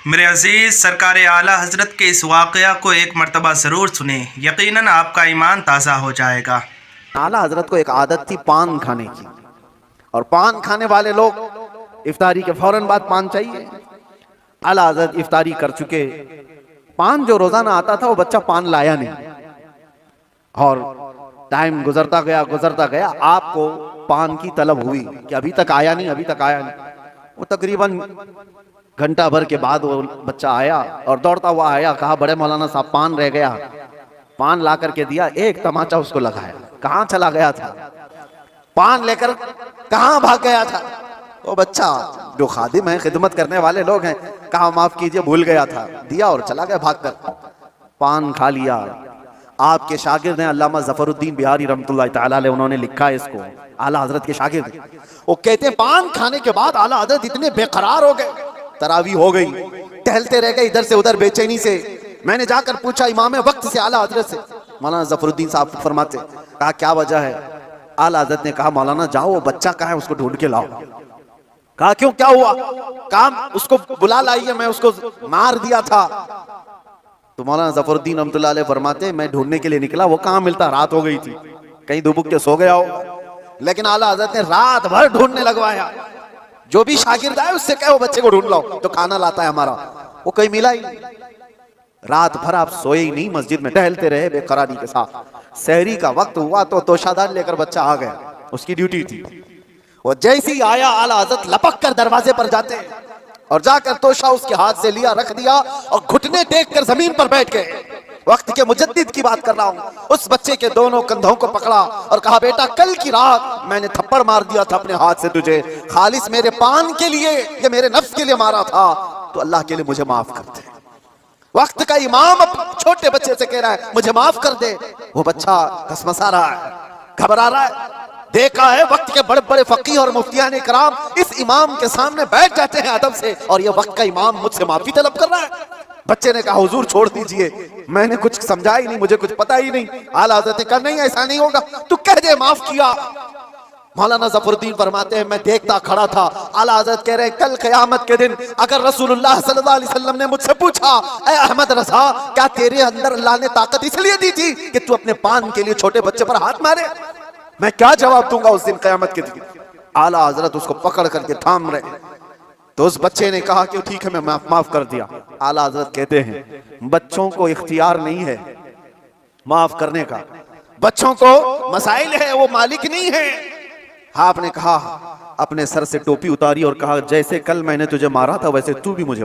मेरे अजीज सरकार आला हजरत के इस वाक़या को एक मरतबा ज़रूर सुने, यकीनन आपका ईमान ताज़ा हो जाएगा। आला हजरत को एक आदत थी पान खाने की, और पान खाने वाले लोग इफ्तारी के फौरन बाद पान चाहिए। आला हजरत इफ्तारी कर चुके, पान जो रोजाना आता था वो बच्चा पान लाया नहीं, और टाइम गुजरता गया, आपको पान की तलब हुई कि अभी तक आया नहीं। वो तकरीबन घंटा भर के बाद वो बच्चा आया और दौड़ता हुआ आया, कहा बड़े मौलाना साहब पान रह गया। पान ला करके दिया, एक तमाचा उसको लगाया। कहाँ चला गया था? पान लेकर कहाँ भाग गया था? वो बच्चा, जो खादिम है, खिदमत करने वाले लोग हैं, कहा माफ कीजिए भूल गया था, दिया और चला गया भागकर। पान खा लिया। आपके शागिर्द हैं अल्लामा ज़फरुद्दीन बिहारी रहमतुल्लाह तआला अलैह, उन्होंने लिखा है इसको, आला हजरत के शागिर्द। वो कहते हैं पान खाने के बाद आला हजरत इतने बेकरार हो गए, तरावी हो गई, टहलते रह गए इधर से उधर बेचैनी से। मैंने जाकर पूछा इमाम वक्त से आला हजरत से, मौलाना ज़फरुद्दीन साहब फरमाते, कहा क्या वजह है? आला हजरत ने कहा मौलाना जाओ, वो बच्चा कहाँ है उसको ढूंढ के लाओ। कहा क्यों, क्या हुआ? काम उसको बुला लाइए, मैं उसको मार दिया था। तो मौलाना ज़फरुद्दीन रहमतुल्लाह अलैह फरमाते, मैं ढूंढने के लिए निकला, वो कहाँ मिलता, रात हो गई थी, कहीं दुबक के सो गया हो। लेकिन आला हजरत ने रात भर ढूंढने लगवाया। जो भी शागिर्द आए उससे कहे वो बच्चे को ढूंढ लाओ, तो खाना लाता है हमारा। वो कहीं मिला ही नहीं। रात भर आप सोए ही नहीं, मस्जिद में टहलते रहे बेकरारी के साथ। सहरी का वक्त हुआ तो तोशादार लेकर बच्चा आ गया, उसकी ड्यूटी थी। वो जैसे ही आया आला हजरत लपक कर दरवाजे पर जाते और जाकर तोशा उसके हाथ से लिया, रख दिया और घुटने टेक कर जमीन पर बैठ गए। वक्त के मुजद्दिद की बात कर रहा हूं। उस बच्चे के दोनों कंधों को पकड़ा और कहा बेटा कल की रात मैंने थप्पड़ मार दिया था अपने हाथ से तुझे, खालिस मेरे पान के लिए या मेरे नफ्स के लिए मारा था, तो अल्लाह के लिए मुझे माफ कर दे। वक्त का इमाम छोटे बच्चे से कह रहा है मुझे माफ कर दे। वो बच्चा कसमसा रहा है, घबरा रहा है। देखा है वक्त के बड़े बड़े फकीह और मुफ्तियान इकराम इस इमाम के सामने बैठ जाते हैं अदब से, और ये वक्त का इमाम मुझसे माफी तलब कर रहा है। बच्चे ने कहा हुजूर छोड़ दीजिए, मैंने कुछ समझा ही नहीं, मुझे कुछ पता ही नहीं। आला हज़रत ने कहा नहीं ऐसा नहीं होगा, तू कह दे माफ किया। मौलाना ज़फरुद्दीन फरमाते हैं मैं देखता खड़ा था। आला हज़रत कह रहे हैं कल क़यामत के दिन अगर रसूलुल्लाह सल्लल्लाहु अलैहि वसल्लम ने मुझसे पूछा ऐ अहमद रज़ा क्या तेरे अंदर अल्लाह ने ताकत इसलिए दी थी कि तू अपने पान के लिए छोटे बच्चे पर हाथ मारे, मैं क्या जवाब दूंगा उस दिन क़यामत के दिन? आला हज़रत उसको पकड़ करके थाम रहे। तो उस बच्चे ने कहा कि ठीक है मैं माफ कर दिया। आला हज़रत कहते हैं बच्चों को इख्तियार नहीं है माफ करने का, बच्चों को मसाइल है, वो मालिक नहीं है। आपने कहा अपने सर से टोपी उतारी और कहा जैसे कल मैंने तुझे मारा था वैसे तू भी मुझे